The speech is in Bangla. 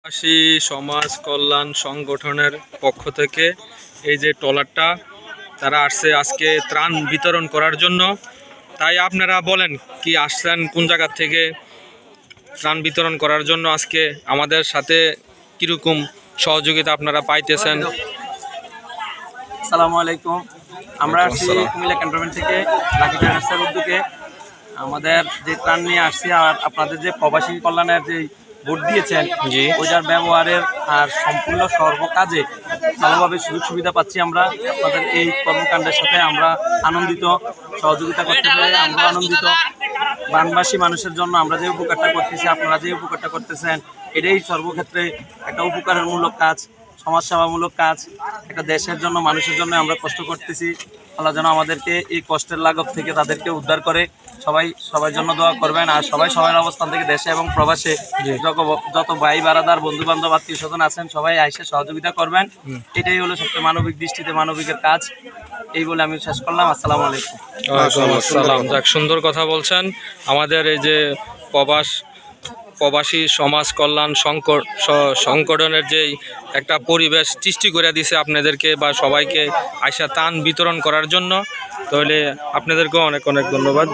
প্রবাসী সমাজ কল্যাণ সংগঠনের পক্ষ থেকে এই যে ট্রলারটা তারা আসছে আজকে ত্রাণ বিতরণ করার জন্য। তাই আপনারা বলেন কি আসছেন কোন জায়গা থেকে ত্রাণ বিতরণ করার জন্য, আজকে আমাদের সাথে কীরকম সহযোগিতা আপনারা পাইতেছেন? আসসালামু আলাইকুম। আমরা আসছি কুমিল্লা ক্যান্টনমেন্ট থেকে লাকি ট্রান্সফার উদ্যোগে আমাদের যে ত্রাণ নিয়ে আসছি, আর আপনাদের যে প্রবাসী কল্যাণের যে ভোট দিয়েছেন ওইটার ব্যবহারের আর সম্পূর্ণ সর্বকাজে ভালোভাবে সুযোগ সুবিধা পাচ্ছি। আমরা আপনাদের এই কর্মকাণ্ডের সাথে আমরা আনন্দিত, সহযোগিতা করতে পেরে আমরা আনন্দিত। বানবাসী মানুষের জন্য আমরা যে উপকারটা করতেছি, আপনারা যে উপকারটা করতেছেন, এটাই সর্বক্ষেত্রে একটা উপকারের মূলক কাজ, সমাজসেবামূলক কাজ। একটা দেশের জন্য, মানুষের জন্য আমরা কষ্ট করতেছি। আল্লাহ যেন আমাদেরকে এই কষ্টের লাঘব থেকে তাদেরকে উদ্ধার করে। সবাই জন্য দোয়া করবেন। আর সবার অবস্থান থেকে দেশে এবং প্রবাসে যত ভাই বারাদার, বন্ধু বান্ধব, আত্মীয় স্বজন আছেন, সবাই আইসে সহযোগিতা করবেন। এটাই হলো সবচেয়ে মানবিক দৃষ্টিতে মানবিকের কাজ। এই বলে আমি শেষ করলাম। আসসালামু আলাইকুম। ওয়ালাইকুম আসসালাম। যাক, সুন্দর কথা বলছেন। আমাদের এই যে প্রবাসী সমাজ কল্যাণ সংগঠনের যেই একটা পরিবেশ সৃষ্টি করে দিছে আপনাদেরকে বা সবাইকে আইসা ত্রাণ বিতরণ করার জন্য, তাহলে আপনাদেরকেও অনেক অনেক ধন্যবাদ।